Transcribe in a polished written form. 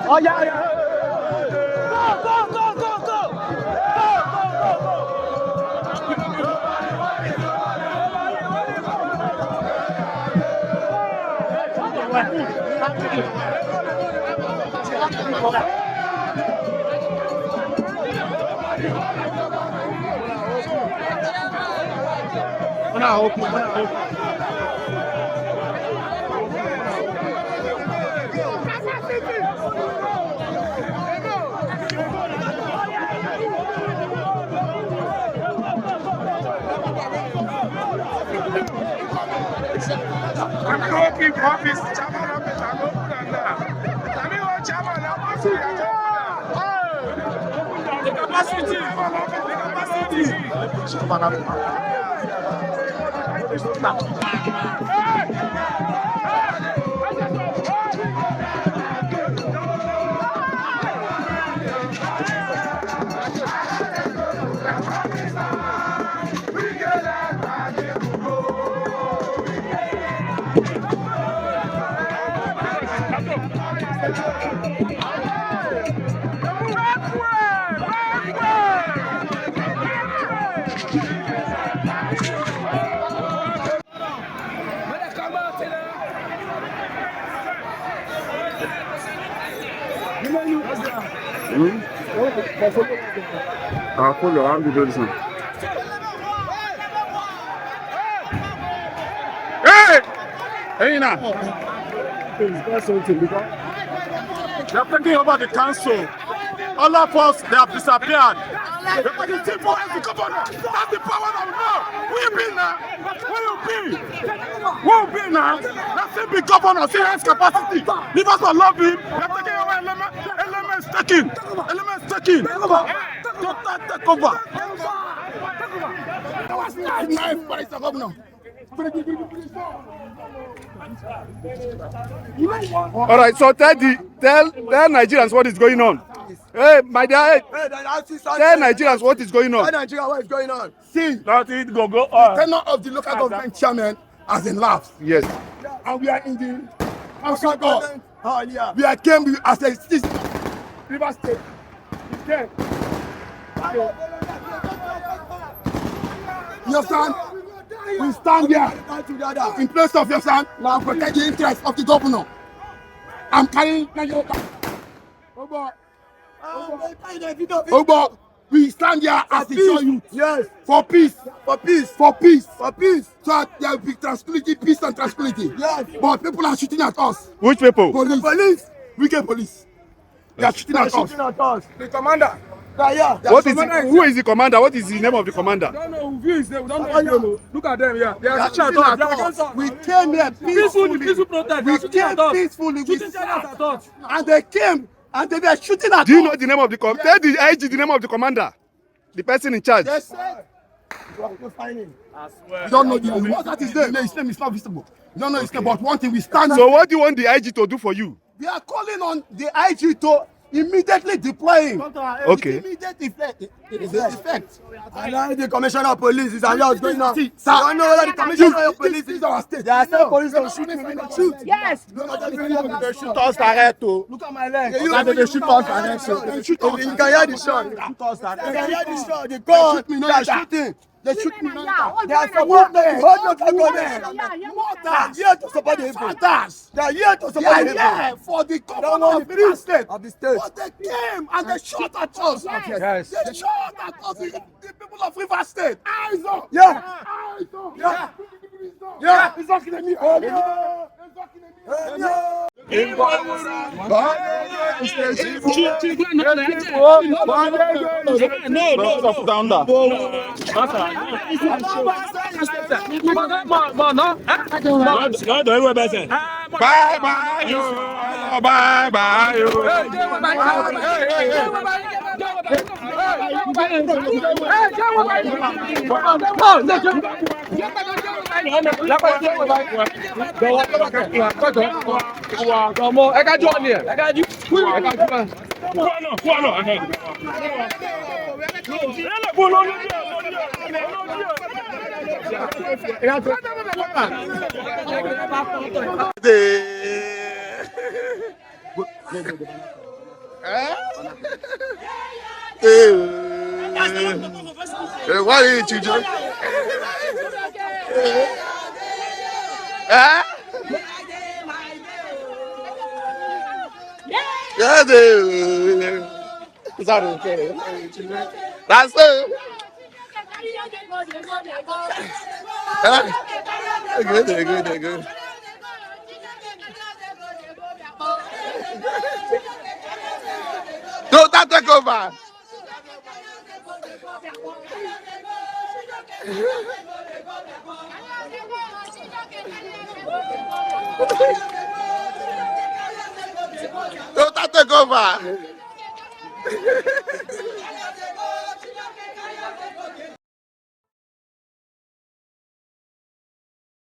Oh, yeah, yeah. Go. Follow, I'm the person. Hey, now. They're taking over the council. All of us, they have disappeared. Because the people as the governor. That's the power of law. Who you be now? Who you be now? That's it, be governor. See his capacity. Leave us alone him. They're taking over elements taking. Elements taking. Take over. All right, so tell Nigerians what is going on. Hey, my dear, tell Nigerians what is going on. Tell Nigeria what is going on. See, Nothing go the on. tenure of the local government chairman has elapsed. Yes. And we are in the council government. We are came as a citizen. River State. We came. You understand? We stand here in place of your son. Now protect the interest of the governor. I'm carrying Nigeria. Obo, we stand here as the youth. Yes. For peace. For peace. For peace. For peace. So that there will be tranquility, peace and tranquility. Yes. But people are shooting at us. Which people? Police. Police. We get police. They are shooting at us. The commander. Who is the commander? What is the name of the commander? I don't know who is there. We don't know. Look at them, yeah. They are shooting at us. We came here peacefully. Peaceful protest. We came peacefully. Shooting at us. And they came and they were shooting at us. Do you know the name of the commander? Tell the IG the name of the commander. The person in charge. They said, you find him. You don't know the name. What that is name? His name is not visible. You don't know his name, but one thing we stand. So what do you want the IG to do for you? We are calling on the IG to Immediately deploy him. Okay. Immediate effect. I know the commissioner of police is and what's going on. Sir, I know whether the commissioner of police is our state. There are some police that shoot me. Shoot. Yes. They shoot us direct. Look at my leg. They shoot us direct. You can hear the shot. You can hear the shot. The gun. They are shooting. They shoot me. They are supporting them. Hold on, they are here to support the fathers. They are here to support the people. For the government of the state. But they came and they shot at us. Yes. They shot at us. The people of River State. Eyes up. Yeah. Eyes up. Yeah. Yeah. It's not killing me. Bye bye you. Bye bye What did you do? That's it. Good. Don't that take over. Don't that take over.